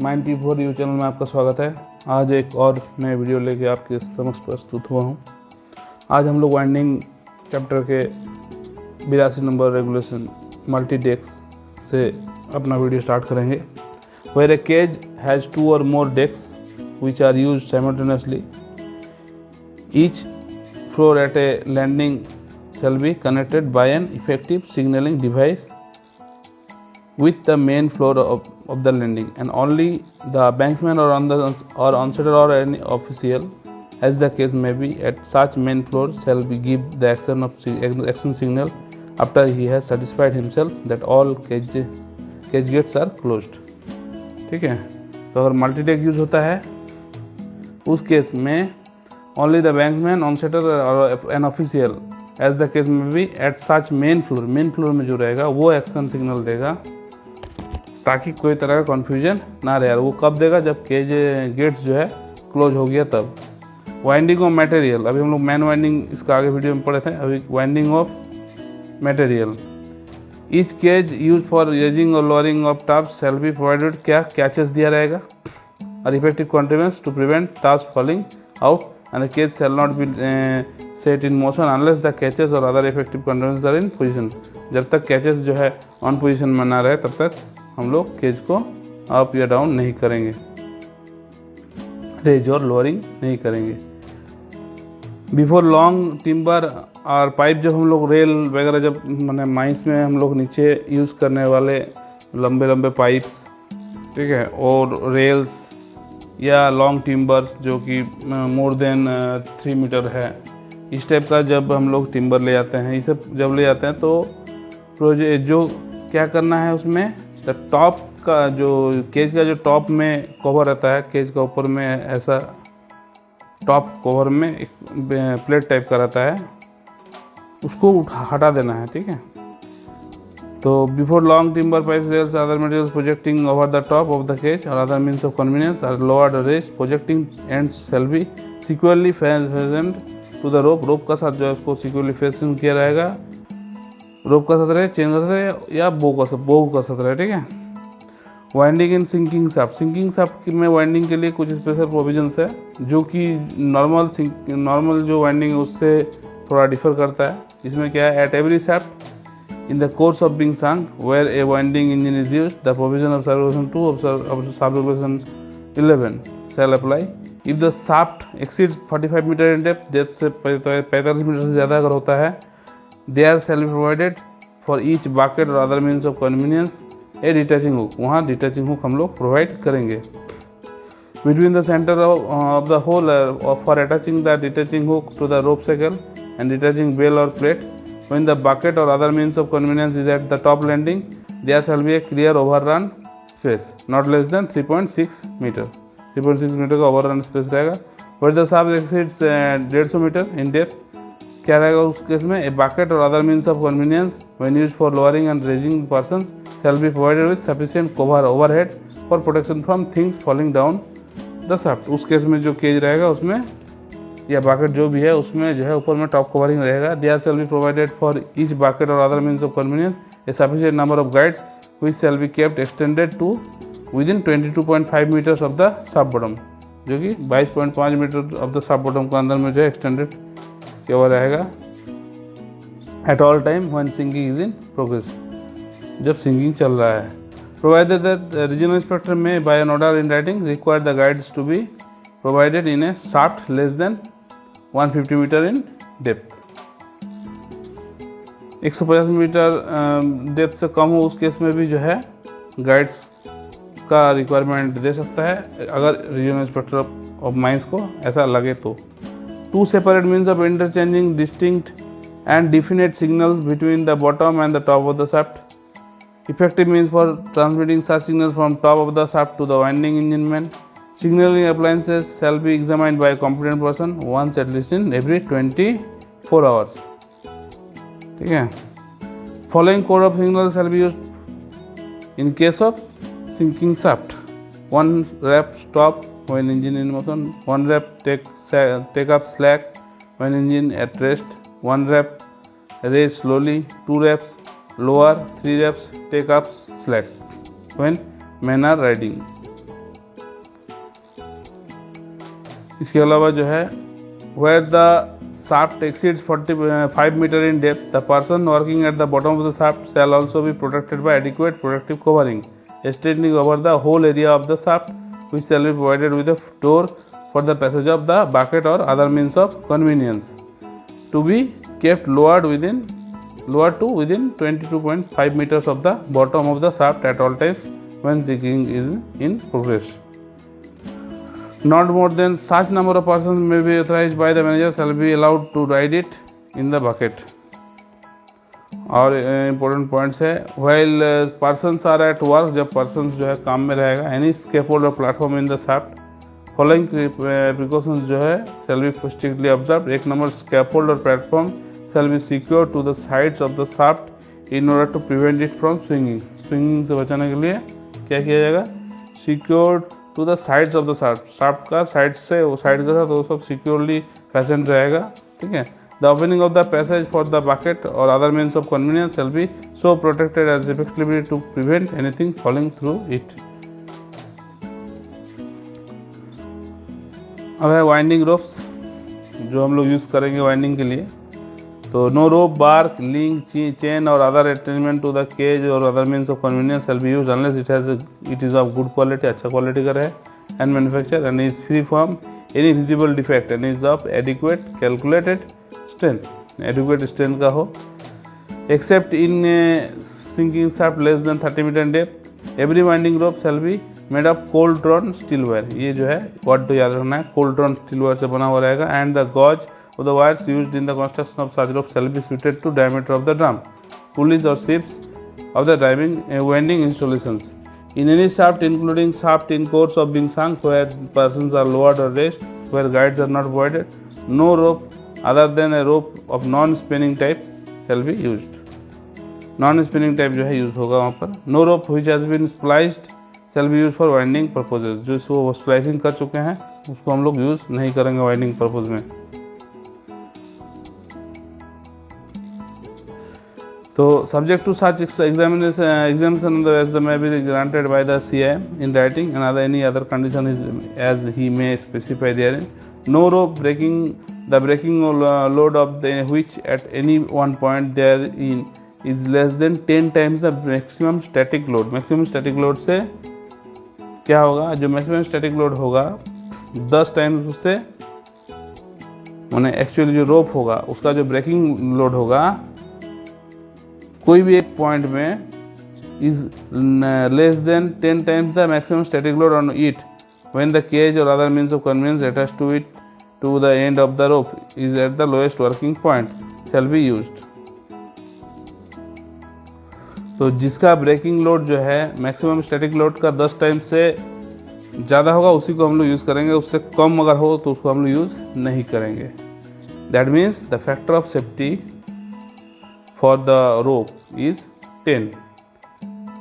Mind P for you channel में आपका स्वागत है। आज एक और नए वीडियो लेके आपके समक्ष प्रस्तुत हुआ हूँ। आज हम लोग वाइंडिंग चैप्टर के 82 नंबर रेगुलेशन मल्टी डेक्स से अपना वीडियो स्टार्ट करेंगे। Where a cage has 2 or more decks which are used simultaneously. Each floor at a landing shall be connected by an effective signaling device with the main floor of the landing, and only the banksman or onsetter or any official, as the case may be, at such main floor shall be give the action signal after he has satisfied himself that all cage gates are closed. ठीक है, तो अगर multi deck use होता है उस case में only the banksman onsetter और an official as the case में भी एट सच मेन फ्लोर में जो रहेगा वो एक्शन सिग्नल देगा ताकि कोई तरह का कन्फ्यूजन ना रहे। वो कब देगा? जब केज गेट्स जो है क्लोज हो गया तब। वाइंडिंग ऑफ मटेरियल, अभी हम लोग मैन वाइंडिंग इसका आगे वीडियो में पढ़े थे। अभी winding of material, each cage use for raising और lowering of tops shall be provided क्या कैचेस दिया रहेगा और effective contributions to prevent tops falling out and the cage shall not be set in motion unless the catches और other effective contributions are in position. जब तक catches जो है on position में ना रहे तब तक हम लोग केज को अप या डाउन नहीं करेंगे, रेज और लोअरिंग नहीं करेंगे। बिफोर लॉन्ग टिम्बर और पाइप, जब हम लोग रेल वगैरह जब मैंने माइंस में हम लोग नीचे यूज़ करने वाले लंबे लंबे पाइप्स, ठीक है, और रेल्स या लॉन्ग टिम्बर्स जो कि मोर देन 3 मीटर है, इस टाइप का जब हम लोग टिम्बर ले जाते हैं, ये सब जब ले जाते हैं तो जो क्या करना है उसमें द टॉप का जो केज का जो टॉप में कवर रहता है, केज का ऊपर में ऐसा टॉप कवर में एक प्लेट टाइप का रहता है, उसको हटा देना है। ठीक है, तो before long timber pipe rails other materials projecting over the top of the cage और other means of convenience are lowered raise projecting ends shall be sequentially fastened to the rope का साथ जो है उसको सिक्वेंटली फेसेंट किया रहेगा। रोप का साथ रहे, चेन का साथ रहे या बो का साथ रहे। ठीक है, वाइंडिंग इन सिंकिंग शाफ्ट में वाइंडिंग के लिए कुछ स्पेशल प्रोविजंस है जो कि नॉर्मल जो वाइंडिंग है उससे थोड़ा डिफर करता है। इसमें क्या है, at every shaft in the course of being sunk where a winding engine is used the provision of sub regulation 2 of sub regulation 11 shall apply if the shaft exceeds 45 metre in depth से 45 metre से ज़्यादा अगर होता है, there shall be provided for each bucket और other means of convenience a detaching hook. वहाँ detaching hook हम लोग प्रोवाइड करेंगे। Between the centre of the hole for attaching the detaching hook to the rope shackle and detaching bell और plate when the bucket or other means of convenience is at the top landing, there shall be a clear overrun space not less than 3.6 metre. 3.6 metre का overrun space रहेगा। where the shaft exceeds 150 metre in depth, क्या रहेगा उस case में, a bucket और other means of convenience when used for lowering and raising persons shall be provided with sufficient cover overhead for protection from things falling down the shaft. उस case में जो cage रहेगा उसमें या bucket जो भी है उसमें जो है ऊपर में टॉप कवरिंग रहेगा। There shall be provided for each bucket और other means of convenience a sufficient number of guides which shall be kept extended to within 22.5 meters of the shaft bottom, जो कि 22.5 meter of the shaft bottom के अंदर में जो है extended किया हुआ रहेगा at all time when sinking is in progress, जब सिंकिंग चल रहा है। Provided that regional inspector may by an order in writing require the guides to be provided in a shaft less than 150 metre in depth. 150 metre depth से कम हो उस case में भी जो है गाइड्स का रिक्वायरमेंट दे सकता है अगर रीजनल इंस्पेक्टर ऑफ माइंस को ऐसा लगे तो। 2 separate means of interchanging distinct and definite signals between the bottom and the top of the shaft. Effective means for transmitting such signals from top of the shaft to the winding engine man. Signaling appliances shall be examined by a competent person once at least in every 24 hours. ठीक है, following code of signals shall be used in case of sinking shaft. 1 rep stop when engine in motion, 1 rep take up slack when engine at rest, 1 rep raise slowly, 2 reps lower, 3 reps take up slack when men are riding. इसके अलावा जो है where the shaft exceeds 45 metre in depth the person working at the bottom of the shaft shall also be protected by adequate protective covering extending over the whole area of the shaft, which shall be provided with a door for the passage of the bucket or other means of convenience, to be kept lowered to within 22.5 meters of the bottom of the shaft at all times when sinking is in progress. Not more than such number of persons may be authorized by the manager shall be allowed to ride it in the bucket. और important points है while persons are at work, जब persons जो है काम में रहेगा, any scaffold or platform in the shaft following precautions जो है shall be strictly observe. 1 number scaffold or platform shall be secure to the sides of the shaft in order to prevent it from swinging से बचाने के लिए क्या किया जाएगा, secure to the sides of the shaft का side से वो साइड के साथ वो सब सिक्योरली फैसन रहेगा, ठीक है। The opening of the passage for the bucket or other means of convenience shall be so protected as effectively to prevent anything falling through it. अब है वाइंडिंग रोप्स जो हम लोग यूज़ करेंगे वाइंडिंग के लिए। तो no rope bar link chain or other attachment to the cage और other means of convenience shall be used unless it is of good quality, अच्छा क्वालिटी का रहे, and manufacture and is free from any visible defect and is of adequate calculated strength, adequate strength का हो, except in sinking shaft less than 30 meter depth. Every winding rope shall be made of cold drawn steel wire, ये जो है word तो याद रखना है, cold drawn steel wire से बना हुआ रहेगा। And the gauge of the wires used in the construction of such rope shall be suited to diameter of the drum, pulleys or ships of the driving winding installations. In any shaft, including shaft in course of being sunk, where persons are lowered or raised, where guides are not provided, no rope other than a rope of non-spinning type shall be used. Non-spinning type जो है use होगा वहाँ पर। No rope which has been spliced shall be used for winding purposes. जो इसको splicing कर चुके हैं उसको हम लोग यूज़ नहीं करेंगे वाइंडिंग पर्पज में। तो subject to such exemption as the may be granted by the CIM in writing and any other condition is as he may specify therein. No rope breaking the breaking load of the which at any one point therein is less than 10 times the maximum static load. Maximum static load से क्या होगा, जो maximum static load होगा 10 times उससे माने actually जो रोप होगा उसका जो ब्रेकिंग लोड होगा कोई भी एक पॉइंट में is less than 10 times the maximum static load on it when the cage और other means of convenience attached to it to the end of the rope is at the lowest working point shall be used. तो जिसका breaking load जो है maximum static load का 10 time से ज़्यादा होगा उसी को हम लोग यूज़ करेंगे, उससे कम अगर हो तो उसको हम लोग यूज़ नहीं करेंगे। That means the factor of safety for the rope is 10।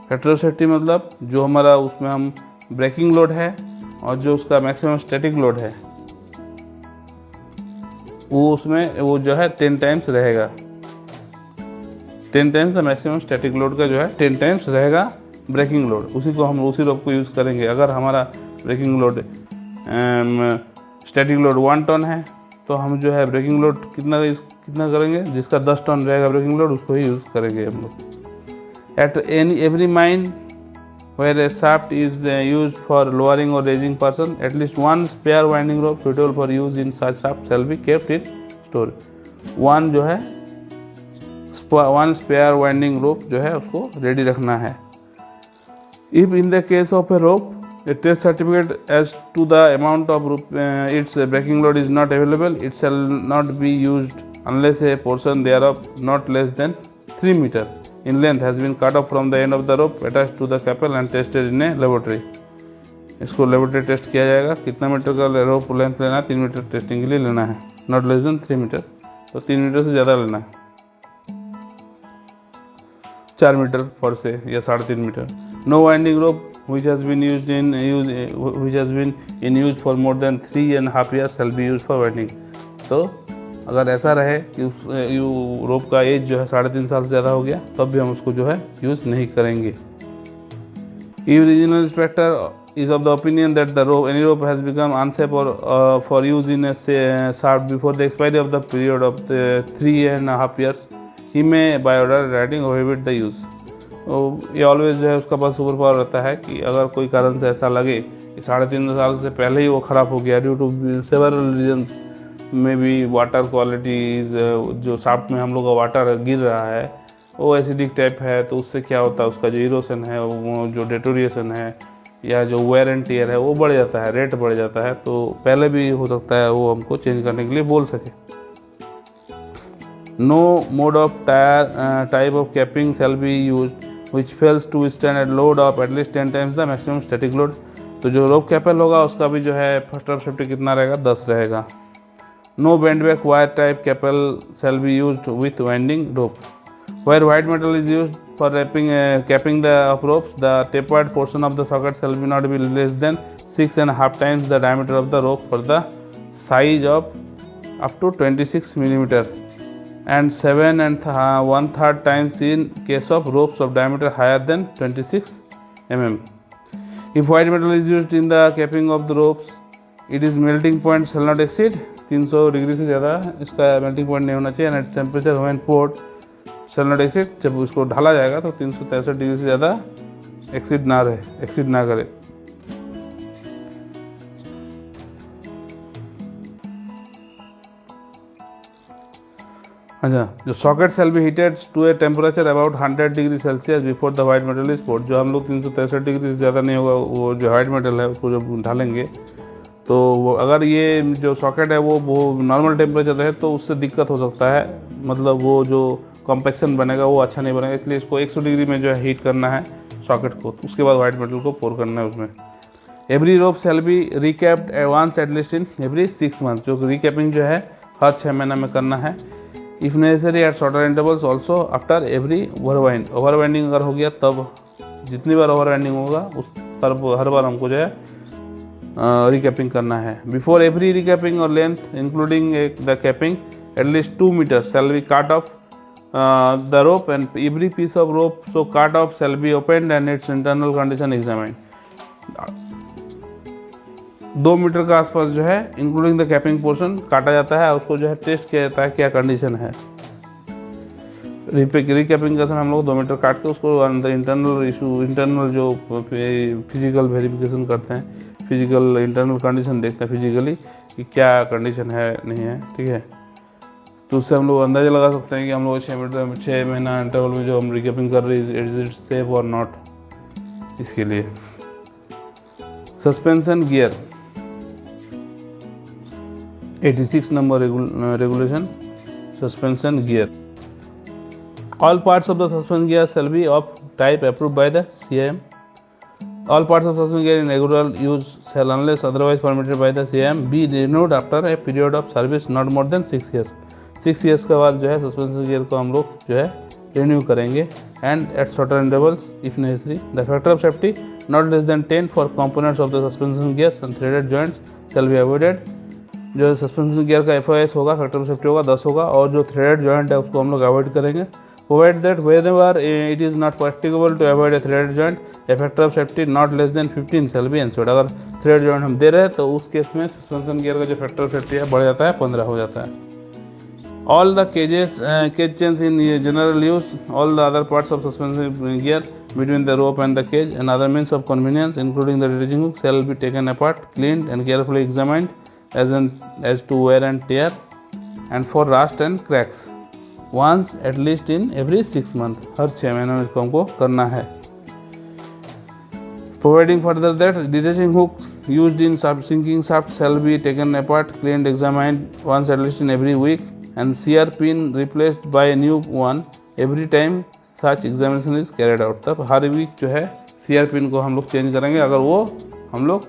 Factor of safety मतलब जो हमारा उसमें हम ब्रेकिंग लोड है और जो उसका मैक्सिमम स्टैटिक लोड है वो उसमें वो जो है 10 टाइम्स रहेगा। 10 times the maximum static load का जो है 10 टाइम्स रहेगा ब्रेकिंग लोड, उसी को हम उसी रोप को यूज़ करेंगे। अगर हमारा breaking load static load 1 ton है तो हम जो है ब्रेकिंग लोड कितना करेंगे, जिसका 10 टन रहेगा ब्रेकिंग लोड उसको ही यूज़ करेंगे हम लोग। At every mine where a shaft is used for lowering or raising person at least 1 spare winding rope suitable for use in such shaft shall be kept in store. 1 जो है 1 spare winding रोप जो है उसको ready रखना है। If in the case of A rope a test certificate as to the amount of its breaking load is not available, it shall not be used unless a portion thereof not less than 3 meter in length has been cut off from the end of the rope attached to the couple and tested in a laboratory. इसको laboratory test किया जाएगा, कितना metre का रोप length लेना है, 3 metre testing के लिए लेना है, नॉट लेस देन 3 मीटर, तो 3 मीटर से ज़्यादा लेना है, 4 मीटर फॉर से या 3.5 metre. No winding rope which has been in use for more than 3.5 years shall be used for winding. तो अगर ऐसा रहे कि उस रोप का एज जो है 3.5 साल से ज़्यादा हो गया तब भी हम उसको जो है यूज़ नहीं करेंगे। If regional inspector is of the opinion that any rope has become unsafe or for use in a shaft before the expiry of the period of the 3.5 years, he may by order writing prohibit the use. तो ये always जो है उसका पास super power रहता है कि अगर कोई कारण से ऐसा लगे कि 3.5 साल से पहले ही वो ख़राब हो गया ड्यू टू सेवरल रीजन्स में भी, वाटर क्वालिटीज़, जो शाफ्ट में हम लोग का वाटर गिर रहा है वो एसिडिक टाइप है, तो उससे क्या होता है उसका जो इरोसन है, वो जो डेटोरिएशन है या जो वेयर एंड टियर है वो बढ़ जाता है, रेट बढ़ जाता है। तो पहले भी हो सकता है वो हमको चेंज करने के लिए बोल सके। No mode of type of capping shall be used which fails to withstand a load of at least 10 times the maximum static load। तो जो रोप कैपल होगा उसका भी जो है फर्स्ट ऑफ सेफ्टी कितना रहेगा, 10 रहेगा। No band back wire type capel shall be used with winding rope. Where white metal is used for capping the of ropes, the tapered portion of the socket shall be not be less than 6.5 times the diameter of the rope for the size of up to 26 millimeter and 7 1/3 times in case of ropes of diameter higher than 26 mm. If white metal is used in the capping of the ropes, its melting point shall not exceed 300 degree से ज़्यादा इसका melting point नहीं होना चाहिए, and temperature when poured shall not exceed, जब उसको ढाला जाएगा तो 363 डिग्री से ज़्यादा एक्सीड ना करे। अच्छा, जो socket shall be heated to a temperature about 100 degree Celsius before the white metal is poured. जो हम लोग 363 डिग्री से ज़्यादा नहीं होगा वो जो वाइट मेटल है उसको जब ढालेंगे तो वो अगर ये जो सॉकेट है वो नॉर्मल टेम्परेचर रहे तो उससे दिक्कत हो सकता है, मतलब वो जो कॉम्पैक्शन बनेगा वो अच्छा नहीं बनेगा, इसलिए इसको 100 डिग्री में जो है हीट करना है सॉकेट को, उसके बाद वाइट मेटल को पोर करना है उसमें। Every rope shall be recapped once at least in every 6 month. जो रिकैपिंग जो है हर 6 महीना में करना है। If necessary at shorter intervals also after every over winding अगर हो गया तब जितनी बार ओवर वाइंडिंग होगा उस हर बार हमको जो है रिकैपिंग करना है। बिफोर एवरी रिकैपिंग और length including the capping at least 2 metre shall be cut off the rope and every piece of rope so cut off shall be opened and its internal condition examined। 2 metre के आसपास जो है including the capping portion काटा जाता है, उसको जो है टेस्ट किया जाता है क्या कंडीशन है। रिकैपिंग का हम लोग 2 मीटर काट के उसको अंदर इंटरनल जो फिजिकल वेरिफिकेशन करते हैं, फिजिकल इंटरनल कंडीशन देखते हैं फिजिकली कि क्या कंडीशन है नहीं है, ठीक है। तो उससे हम लोग अंदाज़ा लगा सकते हैं कि हम लोग 6 महीना इंटरवल में जो हम रिकैपिंग कर रहे हैं इज इट सेफ और नॉट। इसके लिए suspension gear 86 number regulation suspension gear. All parts of the suspension gear shall be of type approved by the CIM। All parts of suspension gear in regular use shall unless otherwise permitted by the CIM be renewed after a period of service not more than 6 years। 6 years के बाद जो है suspension gear को हम लोग जो है renew करेंगे and at shorter intervals if necessary. The factor of safety not less than 10 for components of the suspension gears and threaded joints shall be avoided. जो सस्पेंशन गियर का FOS होगा, factor of safety होगा 10 होगा, और जो threaded joint है उसको हम लोग अवॉइड करेंगे। Provide that wherever it is not practicable to avoid a threaded joint, a factor of safety not less than 15 shall be ensured। अगर थ्रेड जॉइंट हम दे रहे हैं तो उस केस में सस्पेंशन गियर का जो फैक्टर ऑफ सेफ्टी है बढ़ जाता है, 15 हो जाता है। All the cage chains in general use, all the other parts of suspension gear between the rope and the cage and other means of convenience including the detaching hook shall be taken apart, cleaned and carefully examined as to wear and tear and for rust and cracks once at least in every 6 month। हर 6 महीनों में इसको हमको करना है। Providing further that detaching hooks used in sinking shaft shall be taken apart, cleaned, examined once at least in every week and shear pin replaced by a new one every time such examination is carried out। तब हर week जो है shear pin को हम लोग change करेंगे अगर वो हम लोग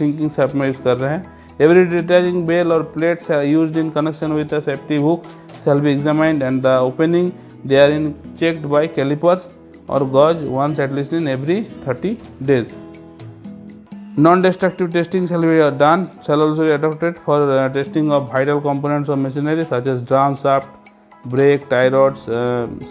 sinking shaft में यूज़ कर रहे हैं। Every detaching bell or plates used in connection with a safety hook shall be examined and the opening therein checked by calipers or gauge once at least in every 30 days। Non-destructive testing shall also be adopted for testing of vital components of machinery such as drum shaft, brake, tie rods,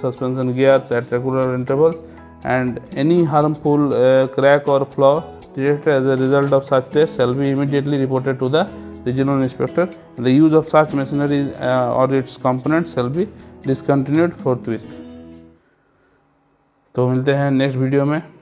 suspension gears at regular intervals and any harmful crack or flaw detected as a result of such tests shall be immediately reported to the regional inspector. The use of such machinery or its components shall be discontinued forthwith. तो मिलते हैं next video में।